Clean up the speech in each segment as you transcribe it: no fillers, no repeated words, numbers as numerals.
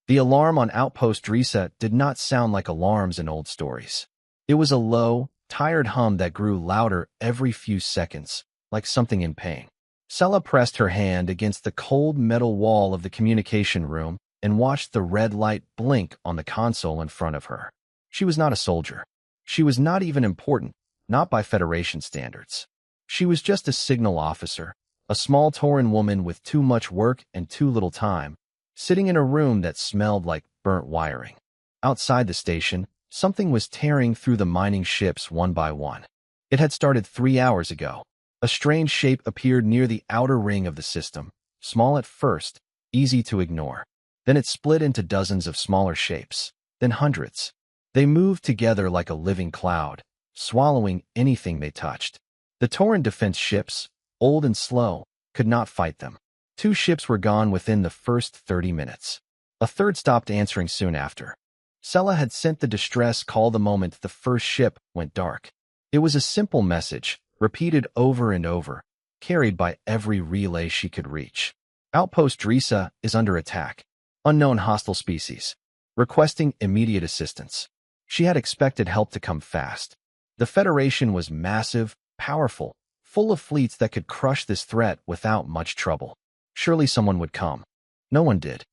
The alarm on Outpost Reset did not sound like alarms in old stories. It was a low, tired hum that grew louder every few seconds, like something in pain. Sella pressed her hand against the cold metal wall of the communication room and watched the red light blink on the console in front of her. She was not a soldier. She was not even important, not by Federation standards. She was just a signal officer, a small Tauran woman with too much work and too little time, sitting in a room that smelled like burnt wiring. Outside the station, something was tearing through the mining ships one by one. It had started 3 hours ago. A strange shape appeared near the outer ring of the system, small at first, easy to ignore. Then it split into dozens of smaller shapes, then hundreds. They moved together like a living cloud, swallowing anything they touched. The Tauran defense ships, old and slow, could not fight them. 2 ships were gone within the first 30 minutes. A third stopped answering soon after. Sella had sent the distress call the moment the first ship went dark. It was a simple message, repeated over and over, carried by every relay she could reach. Outpost Risa is under attack. Unknown hostile species. Requesting immediate assistance. She had expected help to come fast. The Federation was massive, powerful, full of fleets that could crush this threat without much trouble. Surely someone would come. No one did.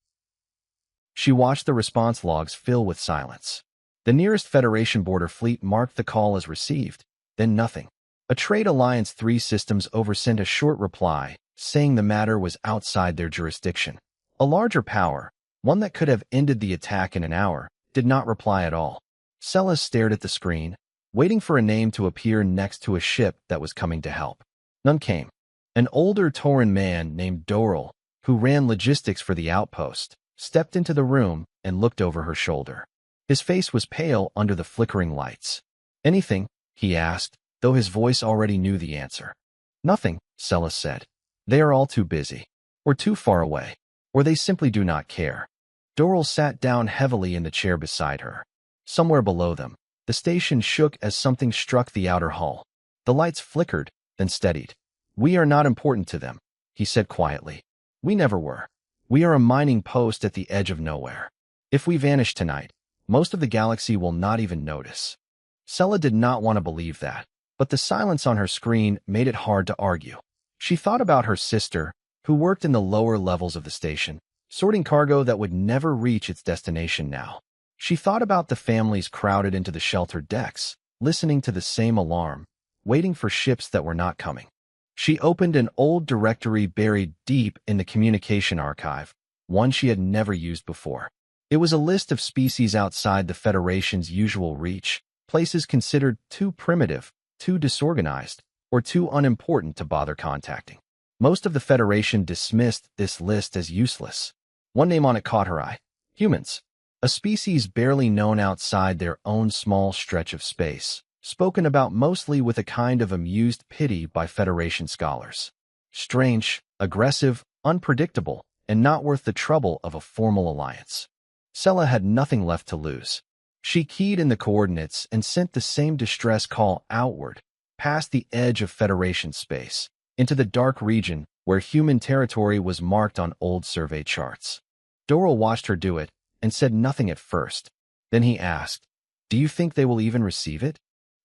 She watched the response logs fill with silence. The nearest Federation border fleet marked the call as received, then nothing. A Trade Alliance 3 systems oversent a short reply, saying the matter was outside their jurisdiction. A larger power, one that could have ended the attack in an hour, did not reply at all. Sella stared at the screen, waiting for a name to appear next to a ship that was coming to help. None came. An older Tauran man named Doral, who ran logistics for the outpost, stepped into the room and looked over her shoulder. His face was pale under the flickering lights. "Anything?" he asked, though his voice already knew the answer. "Nothing," Sella said. "They are all too busy. Or too far away. Or they simply do not care." Doral sat down heavily in the chair beside her. Somewhere below them, the station shook as something struck the outer hull. The lights flickered, then steadied. "We are not important to them," he said quietly. "We never were. We are a mining post at the edge of nowhere. If we vanish tonight, most of the galaxy will not even notice." Sella did not want to believe that, but the silence on her screen made it hard to argue. She thought about her sister, who worked in the lower levels of the station, sorting cargo that would never reach its destination now. She thought about the families crowded into the sheltered decks, listening to the same alarm, waiting for ships that were not coming. She opened an old directory buried deep in the communication archive, one she had never used before. It was a list of species outside the Federation's usual reach, places considered too primitive, too disorganized, or too unimportant to bother contacting. Most of the Federation dismissed this list as useless. One name on it caught her eye: humans. A species barely known outside their own small stretch of space, spoken about mostly with a kind of amused pity by Federation scholars. Strange, aggressive, unpredictable, and not worth the trouble of a formal alliance. Sella had nothing left to lose. She keyed in the coordinates and sent the same distress call outward, past the edge of Federation space, into the dark region where human territory was marked on old survey charts. Doral watched her do it and said nothing at first. Then he asked, "Do you think they will even receive it?"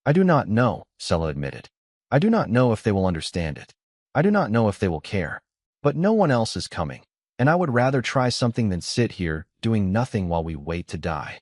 "I do not know," Sella admitted. "I do not know if they will understand it. I do not know if they will care. But no one else is coming, and I would rather try something than sit here doing nothing while we wait to die."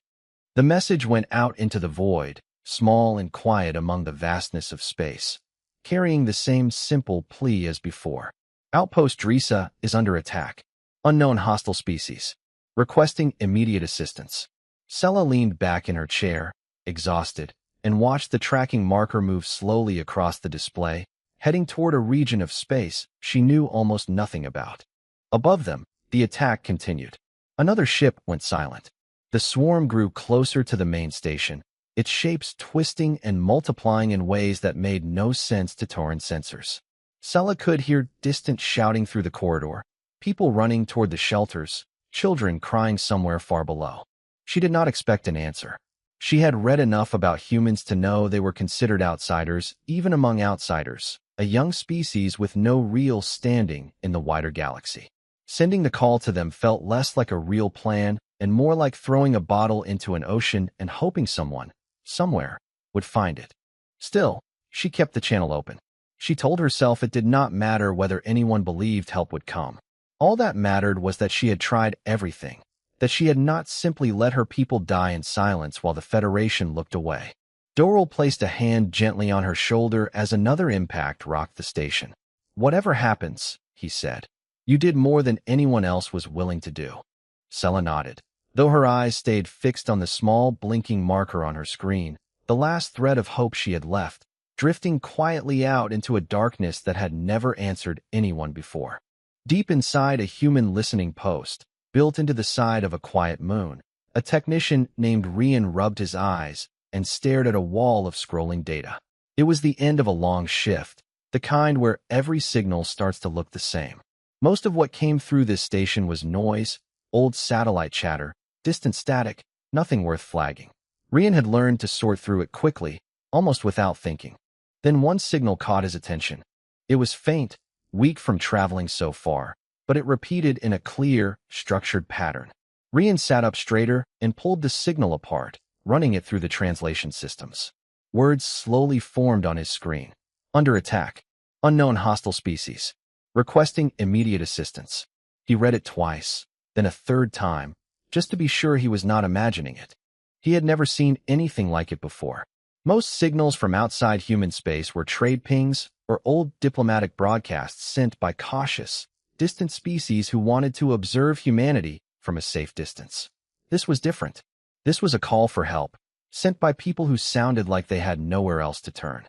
The message went out into the void, small and quiet among the vastness of space, carrying the same simple plea as before. Outpost Risa is under attack. Unknown hostile species. Requesting immediate assistance. Sella leaned back in her chair, exhausted, and watched the tracking marker move slowly across the display, heading toward a region of space she knew almost nothing about. Above them, the attack continued. Another ship went silent. The swarm grew closer to the main station, its shapes twisting and multiplying in ways that made no sense to Tauran sensors. Sella could hear distant shouting through the corridor, people running toward the shelters, children crying somewhere far below. She did not expect an answer. She had read enough about humans to know they were considered outsiders, even among outsiders, a young species with no real standing in the wider galaxy. Sending the call to them felt less like a real plan and more like throwing a bottle into an ocean and hoping someone, somewhere, would find it. Still, she kept the channel open. She told herself it did not matter whether anyone believed help would come. All that mattered was that she had tried everything, that she had not simply let her people die in silence while the Federation looked away. Doral placed a hand gently on her shoulder as another impact rocked the station. "Whatever happens," he said, "you did more than anyone else was willing to do." Sela nodded. Though her eyes stayed fixed on the small, blinking marker on her screen, the last thread of hope she had left, drifting quietly out into a darkness that had never answered anyone before. Deep inside a human listening post, built into the side of a quiet moon, a technician named Rian rubbed his eyes and stared at a wall of scrolling data. It was the end of a long shift, the kind where every signal starts to look the same. Most of what came through this station was noise, old satellite chatter, distant static, nothing worth flagging. Rian had learned to sort through it quickly, almost without thinking. Then one signal caught his attention. It was faint, weak from traveling so far, but it repeated in a clear, structured pattern. Rian sat up straighter and pulled the signal apart, running it through the translation systems. Words slowly formed on his screen. Under attack. Unknown hostile species. Requesting immediate assistance. He read it twice, then a third time, just to be sure he was not imagining it. He had never seen anything like it before. Most signals from outside human space were trade pings or old diplomatic broadcasts sent by cautious, distant species who wanted to observe humanity from a safe distance. This was different. This was a call for help, sent by people who sounded like they had nowhere else to turn.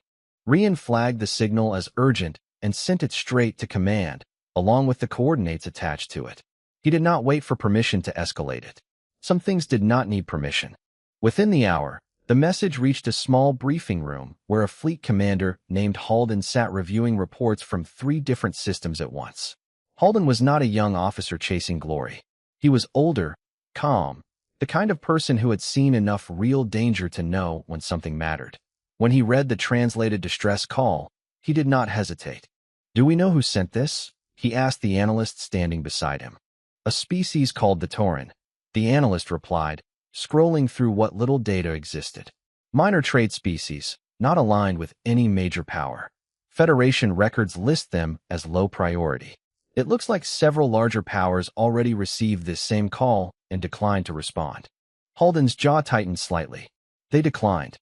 Rian flagged the signal as urgent and sent it straight to command, along with the coordinates attached to it. He did not wait for permission to escalate it. Some things did not need permission. Within the hour, the message reached a small briefing room where a fleet commander named Halden sat reviewing reports from 3 different systems at once. Halden was not a young officer chasing glory. He was older, calm, the kind of person who had seen enough real danger to know when something mattered. When he read the translated distress call, he did not hesitate. "Do we know who sent this?" he asked the analyst standing beside him. "A species called the Tauren," the analyst replied, scrolling through what little data existed. "Minor trade species, not aligned with any major power. Federation records list them as low priority. It looks like several larger powers already received this same call and declined to respond." Halden's jaw tightened slightly. "They declined?"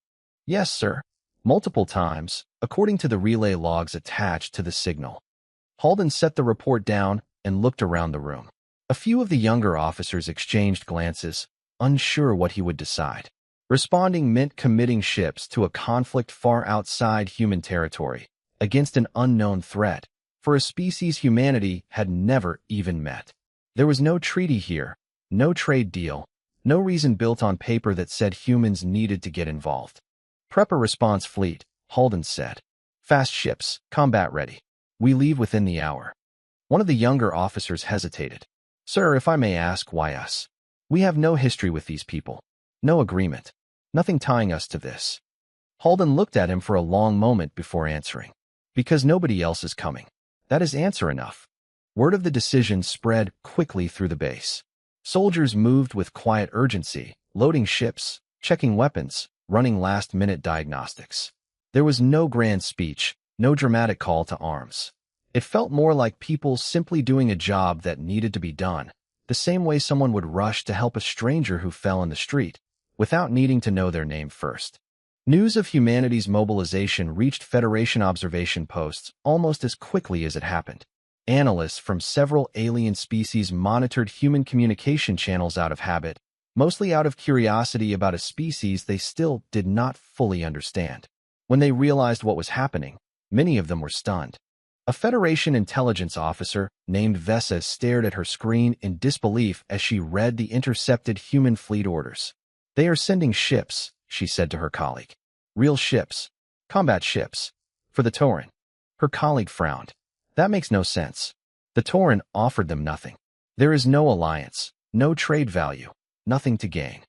"Yes, sir. Multiple times, according to the relay logs attached to the signal." Halden set the report down and looked around the room. A few of the younger officers exchanged glances, unsure what he would decide. Responding meant committing ships to a conflict far outside human territory, against an unknown threat, for a species humanity had never even met. There was no treaty here, no trade deal, no reason built on paper that said humans needed to get involved. "Prep a response fleet," Halden said. "Fast ships, combat ready. We leave within the hour." One of the younger officers hesitated. "Sir, if I may ask, why us? We have no history with these people. No agreement. Nothing tying us to this." Halden looked at him for a long moment before answering. "Because nobody else is coming. That is answer enough." Word of the decision spread quickly through the base. Soldiers moved with quiet urgency, loading ships, checking weapons, running last-minute diagnostics. There was no grand speech, no dramatic call to arms. It felt more like people simply doing a job that needed to be done, the same way someone would rush to help a stranger who fell in the street, without needing to know their name first. News of humanity's mobilization reached Federation observation posts almost as quickly as it happened. Analysts from several alien species monitored human communication channels out of habit, mostly out of curiosity about a species they still did not fully understand. When they realized what was happening, many of them were stunned. A Federation intelligence officer named Vesa stared at her screen in disbelief as she read the intercepted human fleet orders. "They are sending ships," she said to her colleague. "Real ships. Combat ships. For the Tauren." Her colleague frowned. "That makes no sense. The Tauren offered them nothing. There is no alliance, no trade value, nothing to gain."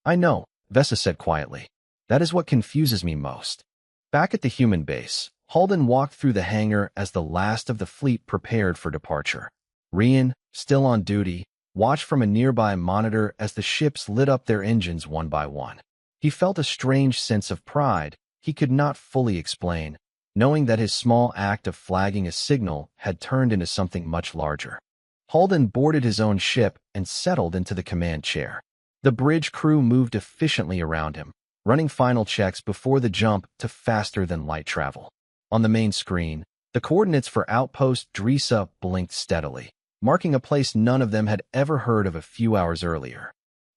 "I know," Vesa said quietly. "That is what confuses me most." Back at the human base, Halden walked through the hangar as the last of the fleet prepared for departure. Rian, still on duty, watched from a nearby monitor as the ships lit up their engines one by one. He felt a strange sense of pride he could not fully explain, knowing that his small act of flagging a signal had turned into something much larger. Holden boarded his own ship and settled into the command chair. The bridge crew moved efficiently around him, running final checks before the jump to faster-than-light travel. On the main screen, the coordinates for Outpost Drisa blinked steadily, marking a place none of them had ever heard of a few hours earlier.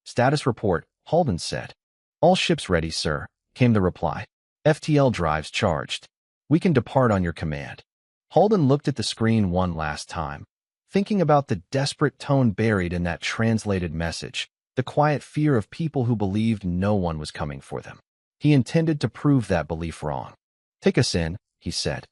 "Status report," Holden said. "All ships ready, sir," came the reply. "FTL drives charged. We can depart on your command." Holden looked at the screen one last time, thinking about the desperate tone buried in that translated message, the quiet fear of people who believed no one was coming for them. He intended to prove that belief wrong. "Take us in," he said.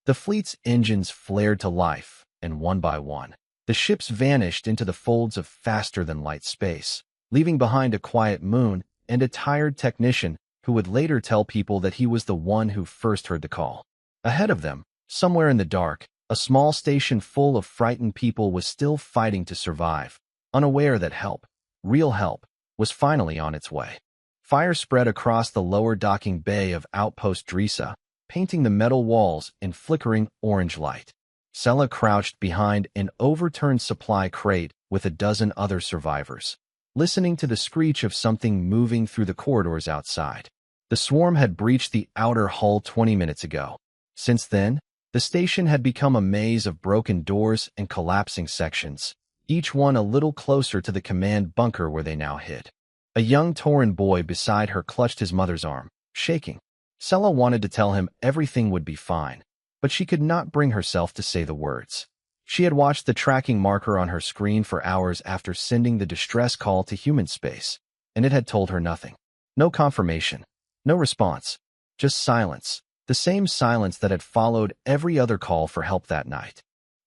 The fleet's engines flared to life, and one by one, the ships vanished into the folds of faster-than-light space, leaving behind a quiet moon and a tired technician who would later tell people that he was the one who first heard the call. Ahead of them, somewhere in the dark, a small station full of frightened people was still fighting to survive, unaware that help, real help, was finally on its way. Fire spread across the lower docking bay of Outpost Drisa, painting the metal walls in flickering orange light. Sela crouched behind an overturned supply crate with a dozen other survivors, listening to the screech of something moving through the corridors outside. The swarm had breached the outer hull 20 minutes ago. Since then, the station had become a maze of broken doors and collapsing sections, each one a little closer to the command bunker where they now hid. A young Tauran boy beside her clutched his mother's arm, shaking. Sela wanted to tell him everything would be fine, but she could not bring herself to say the words. She had watched the tracking marker on her screen for hours after sending the distress call to human space, and it had told her nothing. No confirmation, no response, just silence, the same silence that had followed every other call for help that night.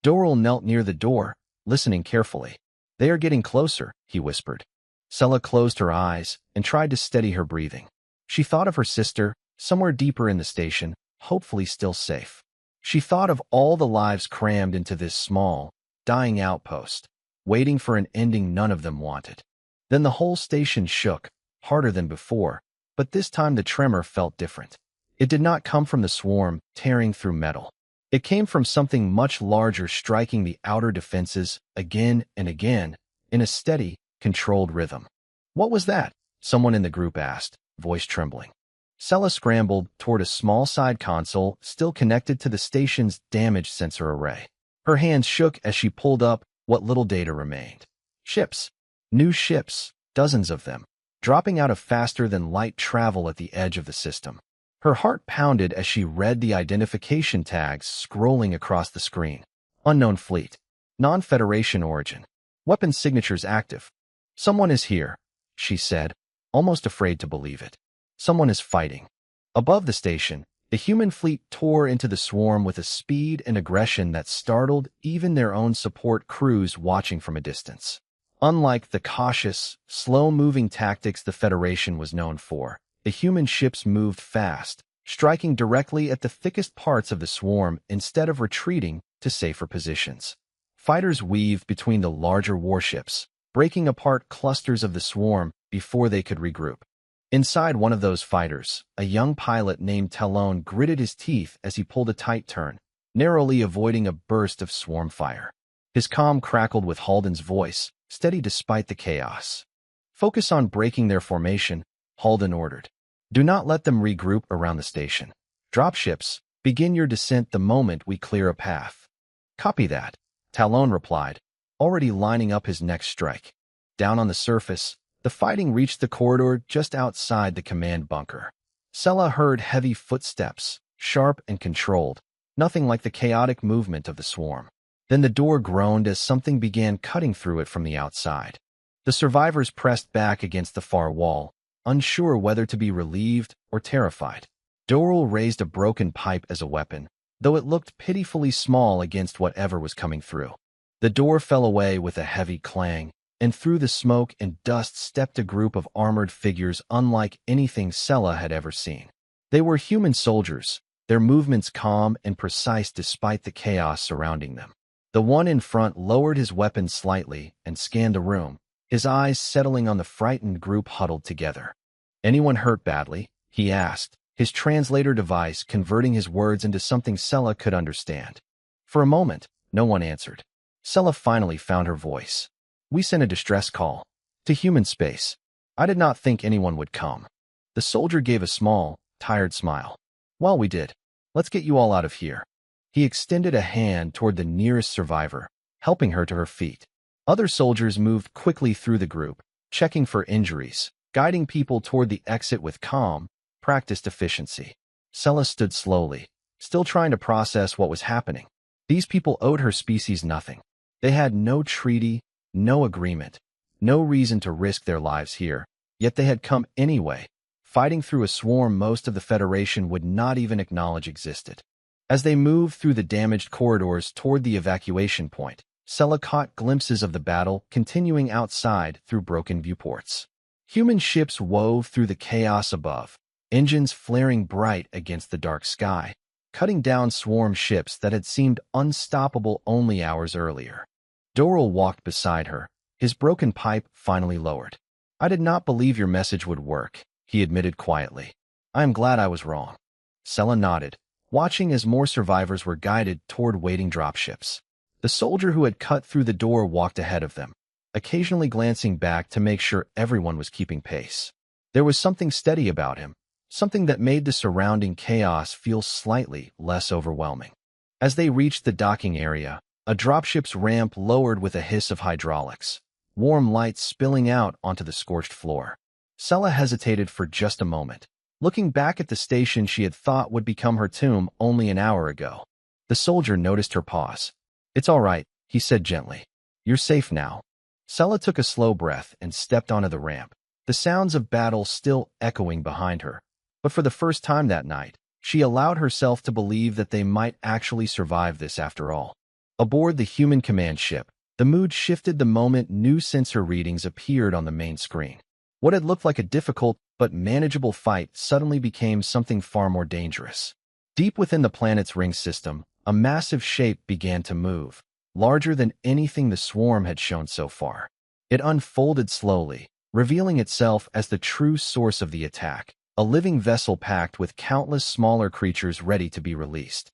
Dorrell knelt near the door, listening carefully. "They are getting closer," he whispered. Sela closed her eyes and tried to steady her breathing. She thought of her sister, somewhere deeper in the station, hopefully still safe. She thought of all the lives crammed into this small, dying outpost, waiting for an ending none of them wanted. Then the whole station shook, harder than before, but this time the tremor felt different. It did not come from the swarm tearing through metal. It came from something much larger striking the outer defenses again and again, in a steady, controlled rhythm. "What was that?" someone in the group asked, voice trembling. Sela scrambled toward a small side console still connected to the station's damaged sensor array. Her hands shook as she pulled up what little data remained. Ships. New ships, dozens of them, dropping out of faster-than-light travel at the edge of the system. Her heart pounded as she read the identification tags scrolling across the screen. Unknown fleet. Non-Federation origin. Weapon signatures active. "Someone is here," she said, almost afraid to believe it. Someone is fighting. Above the station, the human fleet tore into the swarm with a speed and aggression that startled even their own support crews watching from a distance. Unlike the cautious, slow-moving tactics the Federation was known for, the human ships moved fast, striking directly at the thickest parts of the swarm instead of retreating to safer positions. Fighters weaved between the larger warships, breaking apart clusters of the swarm before they could regroup. Inside one of those fighters, a young pilot named Talon gritted his teeth as he pulled a tight turn, narrowly avoiding a burst of swarm fire. His comm crackled with Holden's voice, steady despite the chaos. "Focus on breaking their formation," Holden ordered. "Do not let them regroup around the station. Dropships, begin your descent the moment we clear a path." "Copy that," Talon replied, already lining up his next strike. Down on the surface, the fighting reached the corridor just outside the command bunker. Sela heard heavy footsteps, sharp and controlled, nothing like the chaotic movement of the swarm. Then the door groaned as something began cutting through it from the outside. The survivors pressed back against the far wall, unsure whether to be relieved or terrified. Dorrell raised a broken pipe as a weapon, though it looked pitifully small against whatever was coming through. The door fell away with a heavy clang, and through the smoke and dust stepped a group of armored figures unlike anything Sela had ever seen. They were human soldiers, their movements calm and precise despite the chaos surrounding them. The one in front lowered his weapon slightly and scanned the room, his eyes settling on the frightened group huddled together. "Anyone hurt badly?" he asked, his translator device converting his words into something Sella could understand. For a moment, no one answered. Sella finally found her voice. "We sent a distress call. To human space. I did not think anyone would come." The soldier gave a small, tired smile. "Well, we did. Let's get you all out of here." He extended a hand toward the nearest survivor, helping her to her feet. Other soldiers moved quickly through the group, checking for injuries, guiding people toward the exit with calm, practiced efficiency. Sella stood slowly, still trying to process what was happening. These people owed her species nothing. They had no treaty, no agreement, no reason to risk their lives here, yet they had come anyway, fighting through a swarm most of the Federation would not even acknowledge existed. As they moved through the damaged corridors toward the evacuation point, Sella caught glimpses of the battle continuing outside through broken viewports. Human ships wove through the chaos above, engines flaring bright against the dark sky, cutting down swarm ships that had seemed unstoppable only hours earlier. Doral walked beside her, his broken pipe finally lowered. "I did not believe your message would work," he admitted quietly. "I am glad I was wrong." Sella nodded, watching as more survivors were guided toward waiting dropships. The soldier who had cut through the door walked ahead of them, occasionally glancing back to make sure everyone was keeping pace. There was something steady about him, something that made the surrounding chaos feel slightly less overwhelming. As they reached the docking area, a dropship's ramp lowered with a hiss of hydraulics, warm light spilling out onto the scorched floor. Sella hesitated for just a moment, looking back at the station she had thought would become her tomb only an hour ago. The soldier noticed her pause. "It's all right," he said gently. "You're safe now." Sella took a slow breath and stepped onto the ramp, the sounds of battle still echoing behind her. But for the first time that night, she allowed herself to believe that they might actually survive this after all. Aboard the human command ship, the mood shifted the moment new sensor readings appeared on the main screen. What had looked like a difficult but manageable fight suddenly became something far more dangerous. Deep within the planet's ring system, a massive shape began to move, larger than anything the swarm had shown so far. It unfolded slowly, revealing itself as the true source of the attack, a living vessel packed with countless smaller creatures ready to be released.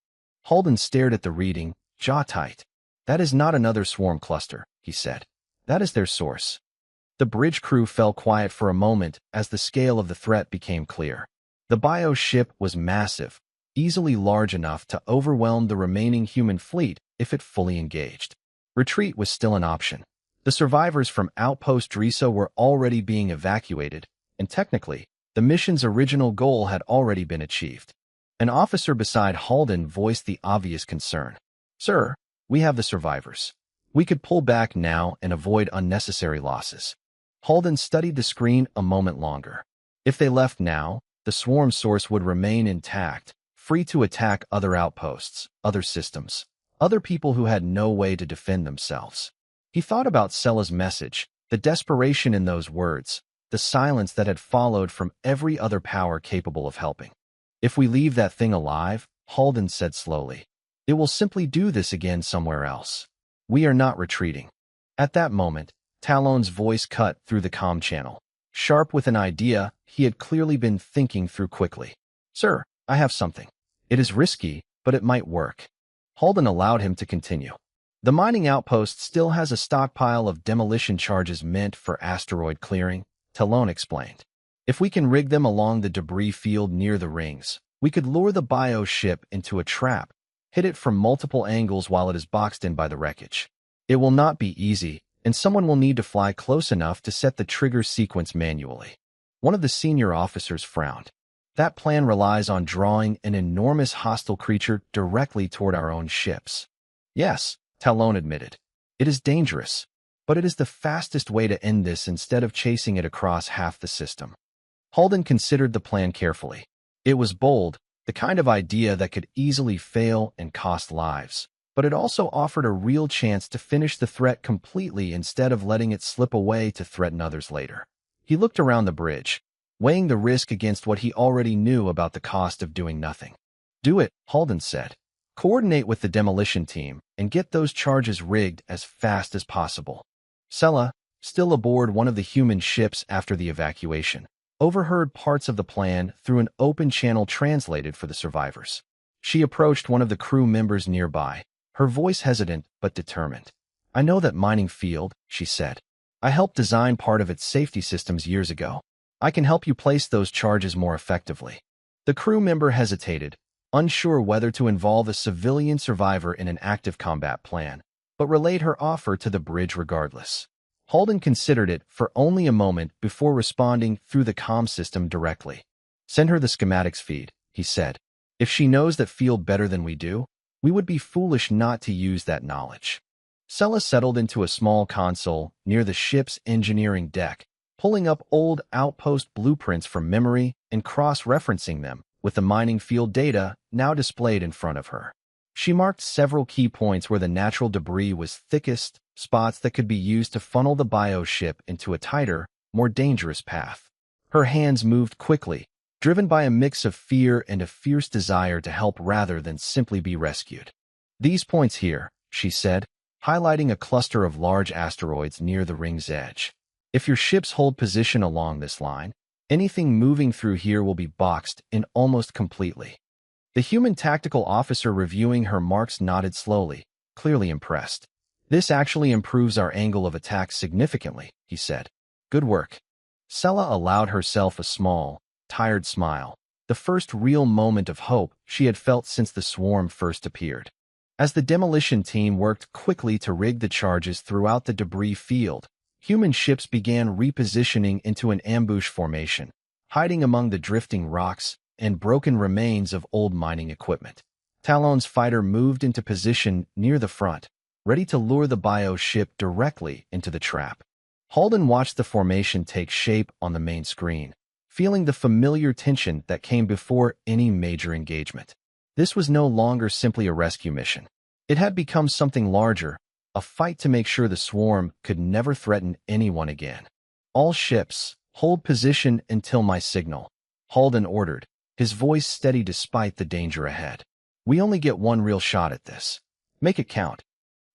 Holden stared at the reading, jaw tight. "That is not another swarm cluster," he said. "That is their source." The bridge crew fell quiet for a moment as the scale of the threat became clear. The bio ship was massive, easily large enough to overwhelm the remaining human fleet if it fully engaged. Retreat was still an option. The survivors from Outpost Drisa were already being evacuated, and technically, the mission's original goal had already been achieved. An officer beside Holden voiced the obvious concern. "Sir, we have the survivors. We could pull back now and avoid unnecessary losses." Holden studied the screen a moment longer. If they left now, the swarm source would remain intact, free to attack other outposts, other systems, other people who had no way to defend themselves. He thought about Sella's message, the desperation in those words, the silence that had followed from every other power capable of helping. "If we leave that thing alive," Holden said slowly, "it will simply do this again somewhere else. We are not retreating." At that moment, Talon's voice cut through the comm channel, sharp with an idea he had clearly been thinking through quickly. "Sir, I have something. It is risky, but it might work." Holden allowed him to continue. "The mining outpost still has a stockpile of demolition charges meant for asteroid clearing," Talon explained. "If we can rig them along the debris field near the rings, we could lure the bio ship into a trap, hit it from multiple angles while it is boxed in by the wreckage. It will not be easy, and someone will need to fly close enough to set the trigger sequence manually." One of the senior officers frowned. "That plan relies on drawing an enormous hostile creature directly toward our own ships." "Yes," Talon admitted. "It is dangerous, but it is the fastest way to end this instead of chasing it across half the system." Holden considered the plan carefully. It was bold, the kind of idea that could easily fail and cost lives, but it also offered a real chance to finish the threat completely instead of letting it slip away to threaten others later. He looked around the bridge, weighing the risk against what he already knew about the cost of doing nothing. "Do it," Holden said. Coordinate with the demolition team and get those charges rigged as fast as possible. Sella, still aboard one of the human ships after the evacuation, overheard parts of the plan through an open channel translated for the survivors. She approached one of the crew members nearby, her voice hesitant but determined. "I know that mining field," she said. "I helped design part of its safety systems years ago. I can help you place those charges more effectively." The crew member hesitated, unsure whether to involve a civilian survivor in an active combat plan, but relayed her offer to the bridge regardless. Holden considered it for only a moment before responding through the comm system directly. "Send her the schematics feed," he said. "If she knows that field better than we do, we would be foolish not to use that knowledge." Sella settled into a small console near the ship's engineering deck, pulling up old outpost blueprints from memory and cross-referencing them with the mining field data now displayed in front of her. She marked several key points where the natural debris was thickest, spots that could be used to funnel the bioship into a tighter, more dangerous path. Her hands moved quickly, driven by a mix of fear and a fierce desire to help rather than simply be rescued. "These points here," she said, highlighting a cluster of large asteroids near the ring's edge. "If your ships hold position along this line, anything moving through here will be boxed in almost completely." The human tactical officer reviewing her marks nodded slowly, clearly impressed. "This actually improves our angle of attack significantly," he said. "Good work." Sella allowed herself a small, tired smile, the first real moment of hope she had felt since the swarm first appeared. As the demolition team worked quickly to rig the charges throughout the debris field, human ships began repositioning into an ambush formation, hiding among the drifting rocks and broken remains of old mining equipment. Talon's fighter moved into position near the front, ready to lure the bioship directly into the trap. Holden watched the formation take shape on the main screen, feeling the familiar tension that came before any major engagement. This was no longer simply a rescue mission. It had become something larger, a fight to make sure the swarm could never threaten anyone again. "All ships, hold position until my signal," Holden ordered, his voice steady despite the danger ahead. "We only get one real shot at this. Make it count."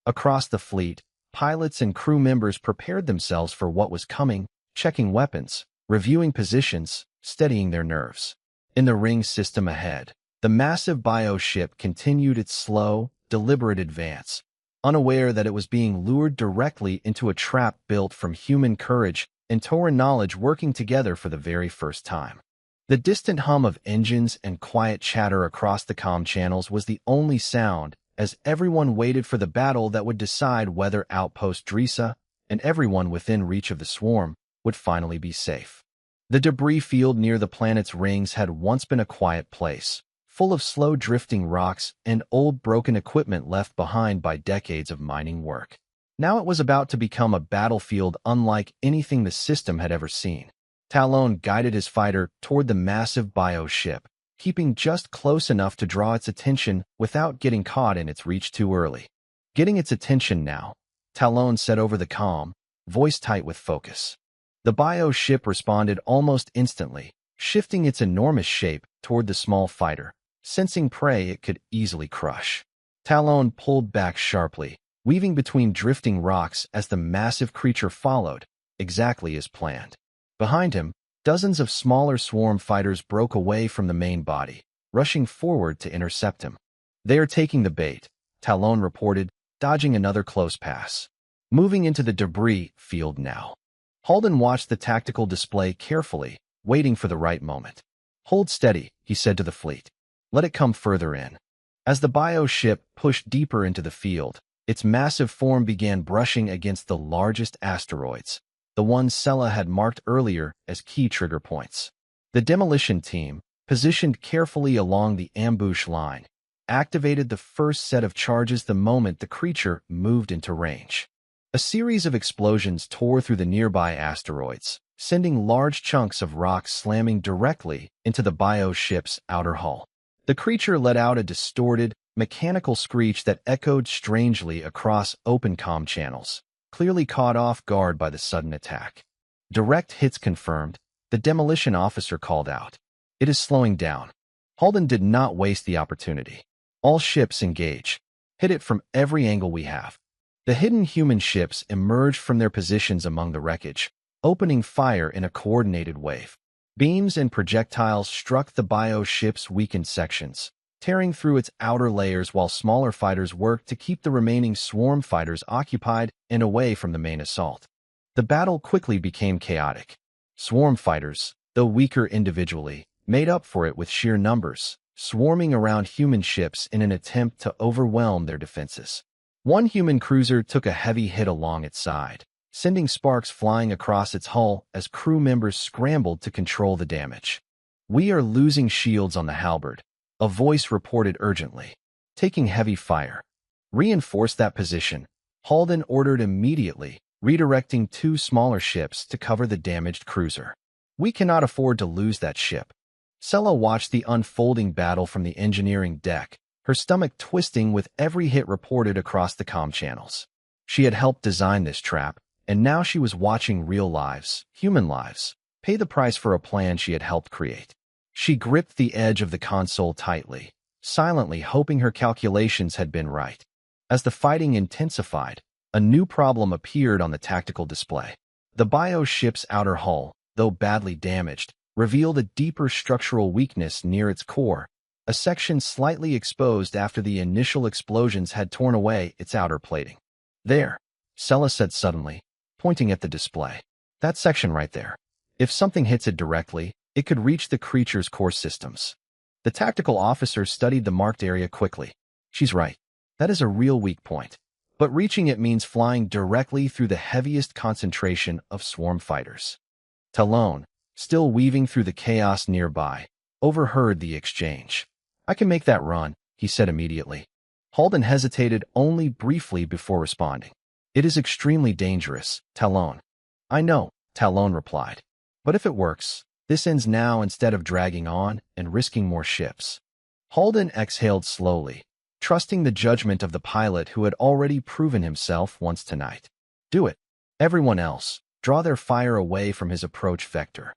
Across the fleet, pilots and crew members prepared themselves for what was coming, checking weapons, reviewing positions, steadying their nerves. In the ring system ahead, the massive bioship continued its slow, deliberate advance, unaware that it was being lured directly into a trap built from human courage and Tauran knowledge working together for the very first time. The distant hum of engines and quiet chatter across the comm channels was the only sound as everyone waited for the battle that would decide whether Outpost Drisa and everyone within reach of the swarm would finally be safe. The debris field near the planet's rings had once been a quiet place, full of slow drifting rocks and old broken equipment left behind by decades of mining work. Now it was about to become a battlefield unlike anything the system had ever seen. Talon guided his fighter toward the massive bioship, keeping just close enough to draw its attention without getting caught in its reach too early. "Getting its attention now," Talon said over the comm, voice tight with focus. The bioship responded almost instantly, shifting its enormous shape toward the small fighter, sensing prey it could easily crush. Talon pulled back sharply, weaving between drifting rocks as the massive creature followed, exactly as planned. Behind him, dozens of smaller swarm fighters broke away from the main body, rushing forward to intercept him. "They are taking the bait," Talon reported, dodging another close pass. Moving into the debris field now. Holden watched the tactical display carefully, waiting for the right moment. "Hold steady," he said to the fleet. "Let it come further in." As the bioship pushed deeper into the field, its massive form began brushing against the largest asteroids, the ones Sella had marked earlier as key trigger points. The demolition team, positioned carefully along the ambush line, activated the first set of charges the moment the creature moved into range. A series of explosions tore through the nearby asteroids, sending large chunks of rock slamming directly into the bioship's outer hull. The creature let out a distorted, mechanical screech that echoed strangely across open comm channels, clearly caught off guard by the sudden attack. "Direct hits confirmed," the demolition officer called out. "It is slowing down." Holden did not waste the opportunity. All ships engage. Hit it from every angle we have. The hidden human ships emerged from their positions among the wreckage, opening fire in a coordinated wave. Beams and projectiles struck the ship's weakened sections, tearing through its outer layers while smaller fighters worked to keep the remaining swarm fighters occupied and away from the main assault. The battle quickly became chaotic. Swarm fighters, though weaker individually, made up for it with sheer numbers, swarming around human ships in an attempt to overwhelm their defenses. One human cruiser took a heavy hit along its side, sending sparks flying across its hull as crew members scrambled to control the damage. "We are losing shields on the halberd," a voice reported urgently. "Taking heavy fire." "Reinforce that position," Halden ordered immediately, redirecting two smaller ships to cover the damaged cruiser. "We cannot afford to lose that ship." Sella watched the unfolding battle from the engineering deck, her stomach twisting with every hit reported across the comm channels. She had helped design this trap, and now she was watching real lives, human lives, pay the price for a plan she had helped create. She gripped the edge of the console tightly, silently hoping her calculations had been right. As the fighting intensified, a new problem appeared on the tactical display. The ship's outer hull, though badly damaged, revealed a deeper structural weakness near its core, a section slightly exposed after the initial explosions had torn away its outer plating. "There," Sella said suddenly, pointing at the display. "That section right there. If something hits it directly, it could reach the creature's core systems." The tactical officer studied the marked area quickly. "She's right. That is a real weak point. But reaching it means flying directly through the heaviest concentration of swarm fighters." Talon, still weaving through the chaos nearby, overheard the exchange. "I can make that run," he said immediately. Halden hesitated only briefly before responding. "It is extremely dangerous, Talon." "I know," Talon replied. "But if it works, this ends now instead of dragging on and risking more ships." Halden exhaled slowly, trusting the judgment of the pilot who had already proven himself once tonight. "Do it." Everyone else, draw their fire away from his approach vector.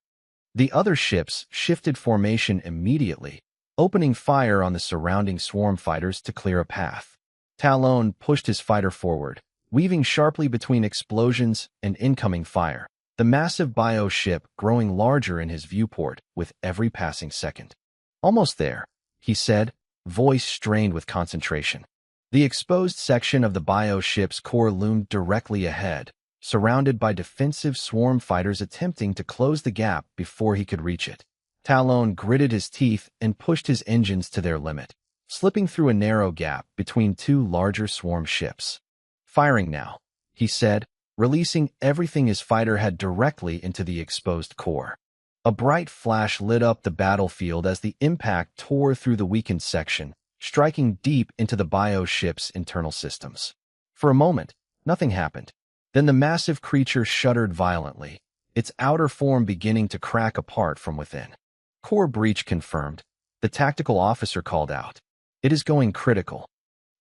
The other ships shifted formation immediately, opening fire on the surrounding swarm fighters to clear a path. Talon pushed his fighter forward, weaving sharply between explosions and incoming fire, the massive ship growing larger in his viewport with every passing second. "Almost there," he said, voice strained with concentration. The exposed section of the ship's core loomed directly ahead, surrounded by defensive swarm fighters attempting to close the gap before he could reach it. Talon gritted his teeth and pushed his engines to their limit, slipping through a narrow gap between two larger swarm ships. "Firing now," he said, releasing everything his fighter had directly into the exposed core. A bright flash lit up the battlefield as the impact tore through the weakened section, striking deep into the ship's internal systems. For a moment, nothing happened. Then the massive creature shuddered violently, its outer form beginning to crack apart from within. "Core breach confirmed," the tactical officer called out. "It is going critical."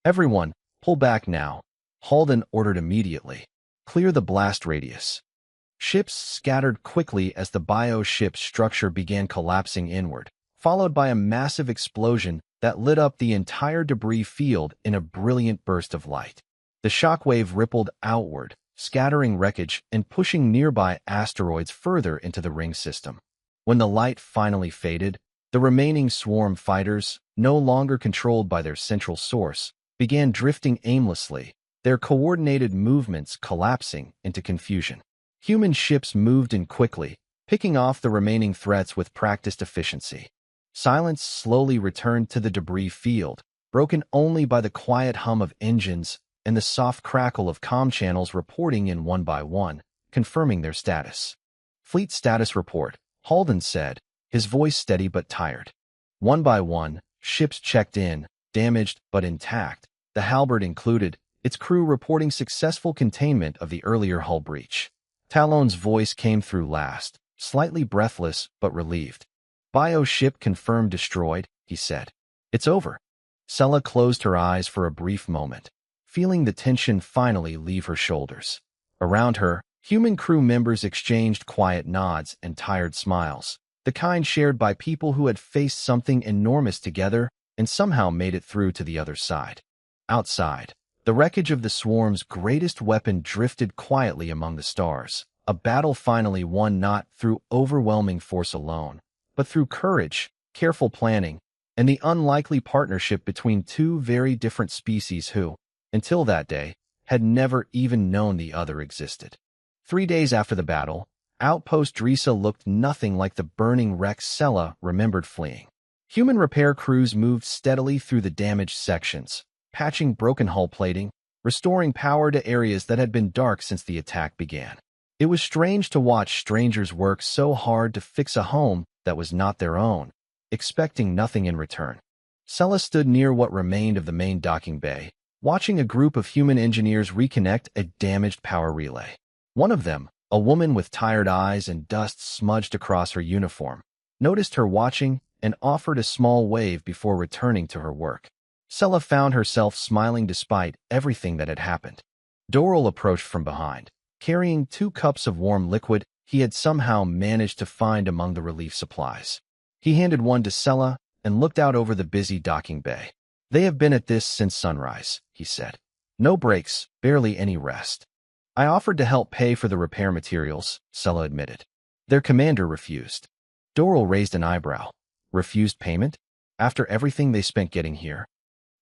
"Everyone, pull back now," Halden ordered immediately. "Clear the blast radius." Ships scattered quickly as the ship's structure began collapsing inward, followed by a massive explosion that lit up the entire debris field in a brilliant burst of light. The shockwave rippled outward, scattering wreckage and pushing nearby asteroids further into the ring system. When the light finally faded, the remaining swarm fighters, no longer controlled by their central source, began drifting aimlessly, their coordinated movements collapsing into confusion. Human ships moved in quickly, picking off the remaining threats with practiced efficiency. Silence slowly returned to the debris field, broken only by the quiet hum of engines and the soft crackle of comm channels reporting in one by one, confirming their status. "Fleet status report," Halden said, his voice steady but tired. One by one, ships checked in, damaged but intact, the halberd included, its crew reporting successful containment of the earlier hull breach. Talon's voice came through last, slightly breathless but relieved. "Ship confirmed destroyed," he said. "It's over." Sella closed her eyes for a brief moment, feeling the tension finally leave her shoulders. Around her, human crew members exchanged quiet nods and tired smiles, the kind shared by people who had faced something enormous together and somehow made it through to the other side. Outside, the wreckage of the swarm's greatest weapon drifted quietly among the stars, a battle finally won not through overwhelming force alone, but through courage, careful planning, and the unlikely partnership between two very different species who, until that day, had never even known the other existed. 3 days after the battle, Outpost Drisa looked nothing like the burning wreck Sela remembered fleeing. Human repair crews moved steadily through the damaged sections, patching broken hull plating, restoring power to areas that had been dark since the attack began. It was strange to watch strangers work so hard to fix a home that was not their own, expecting nothing in return. Sela stood near what remained of the main docking bay, watching a group of human engineers reconnect a damaged power relay. One of them, a woman with tired eyes and dust smudged across her uniform, noticed her watching and offered a small wave before returning to her work. Sela found herself smiling despite everything that had happened. Doral approached from behind, carrying 2 cups of warm liquid he had somehow managed to find among the relief supplies. He handed one to Sela and looked out over the busy docking bay. "They have been at this since sunrise," he said. "No breaks, barely any rest." "I offered to help pay for the repair materials," Sela admitted. "Their commander refused." Doral raised an eyebrow. "Refused payment? After everything they spent getting here?"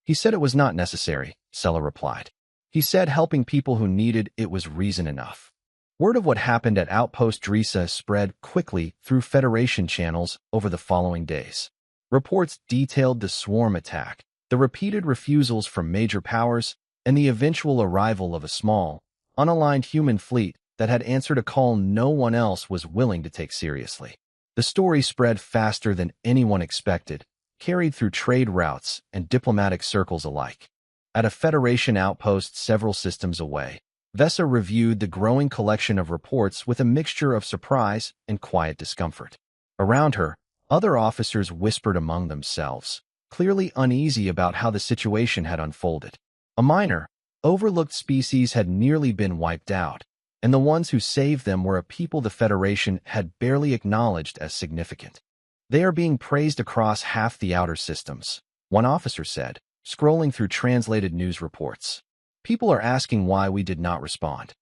"He said it was not necessary," Sela replied. "He said helping people who needed it was reason enough." Word of what happened at Outpost Drisa spread quickly through Federation channels over the following days. Reports detailed the swarm attack, the repeated refusals from major powers, and the eventual arrival of a small, unaligned human fleet that had answered a call no one else was willing to take seriously. The story spread faster than anyone expected, carried through trade routes and diplomatic circles alike. At a Federation outpost several systems away, Vesa reviewed the growing collection of reports with a mixture of surprise and quiet discomfort. Around her, other officers whispered among themselves, clearly uneasy about how the situation had unfolded. A minor, overlooked species had nearly been wiped out, and the ones who saved them were a people the Federation had barely acknowledged as significant. "They are being praised across half the outer systems," one officer said, scrolling through translated news reports. "People are asking why we did not respond."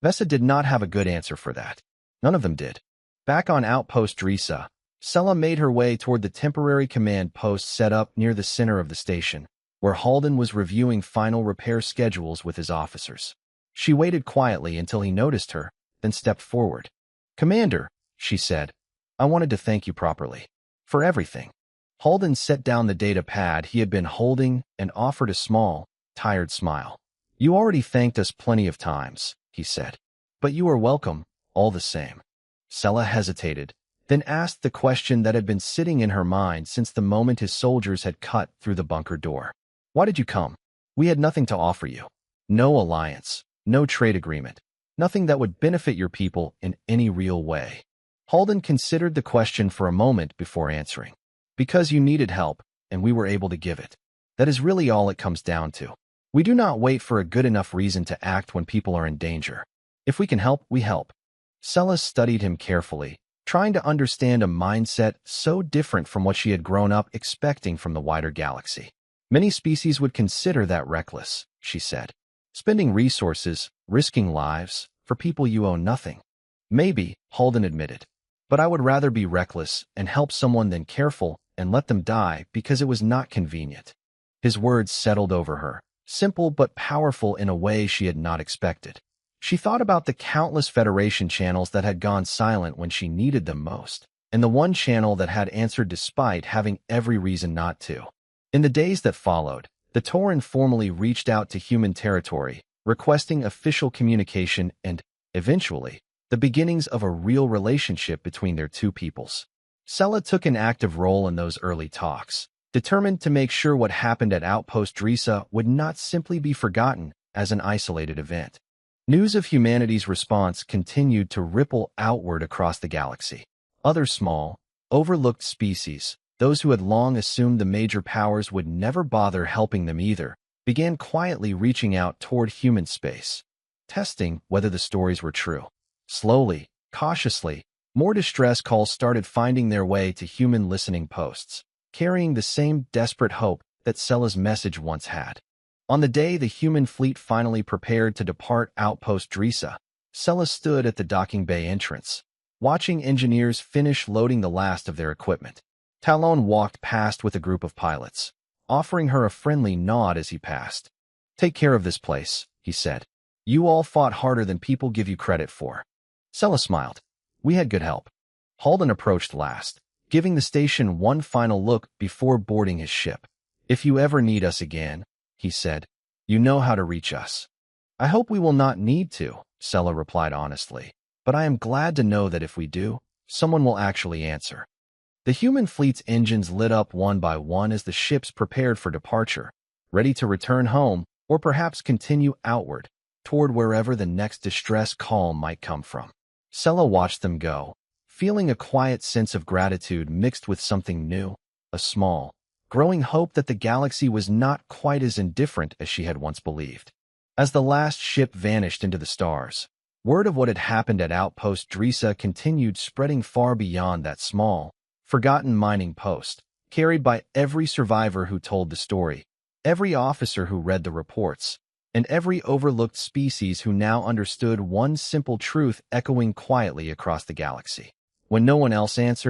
Vesa did not have a good answer for that. None of them did. Back on Outpost Drisa, Sela made her way toward the temporary command post set up near the center of the station, where Halden was reviewing final repair schedules with his officers. She waited quietly until he noticed her, then stepped forward. "Commander," she said, "I wanted to thank you properly. For everything." Halden set down the data pad he had been holding and offered a small, tired smile. "You already thanked us plenty of times," he said. "But you are welcome, all the same." Sela hesitated, then asked the question that had been sitting in her mind since the moment his soldiers had cut through the bunker door. "Why did you come?" "We had nothing to offer you. No alliance, no trade agreement, nothing that would benefit your people in any real way." Halden considered the question for a moment before answering. "Because you needed help, and we were able to give it. That is really all it comes down to. We do not wait for a good enough reason to act when people are in danger. If we can help, we help." Sela studied him carefully, trying to understand a mindset so different from what she had grown up expecting from the wider galaxy. "Many species would consider that reckless," she said. "Spending resources, risking lives, for people you owe nothing." "Maybe," Halden admitted. "But I would rather be reckless and help someone than careful and let them die because it was not convenient." His words settled over her, simple but powerful in a way she had not expected. She thought about the countless Federation channels that had gone silent when she needed them most, and the one channel that had answered despite having every reason not to. In the days that followed, the Tauren formally reached out to human territory, requesting official communication and, eventually, the beginnings of a real relationship between their two peoples. Sela took an active role in those early talks, determined to make sure what happened at Outpost Drisa would not simply be forgotten as an isolated event. News of humanity's response continued to ripple outward across the galaxy. Other small, overlooked species, those who had long assumed the major powers would never bother helping them either, began quietly reaching out toward human space, testing whether the stories were true. Slowly, cautiously, more distress calls started finding their way to human listening posts. carrying the same desperate hope that Sella's message once had. On the day the human fleet finally prepared to depart Outpost Drisa, Sella stood at the docking bay entrance, watching engineers finish loading the last of their equipment. Talon walked past with a group of pilots, offering her a friendly nod as he passed. "Take care of this place," he said. "You all fought harder than people give you credit for." Sella smiled. "We had good help." Halden approached last, giving the station one final look before boarding his ship. "If you ever need us again," he said, "you know how to reach us." "I hope we will not need to," Sella replied honestly, "but I am glad to know that if we do, someone will actually answer." The human fleet's engines lit up one by one as the ships prepared for departure, ready to return home or perhaps continue outward toward wherever the next distress call might come from. Sella watched them go, feeling a quiet sense of gratitude mixed with something new, a small, growing hope that the galaxy was not quite as indifferent as she had once believed. As the last ship vanished into the stars, word of what had happened at Outpost Drisa continued spreading far beyond that small, forgotten mining post, carried by every survivor who told the story, every officer who read the reports, and every overlooked species who now understood one simple truth echoing quietly across the galaxy. When no one else answered,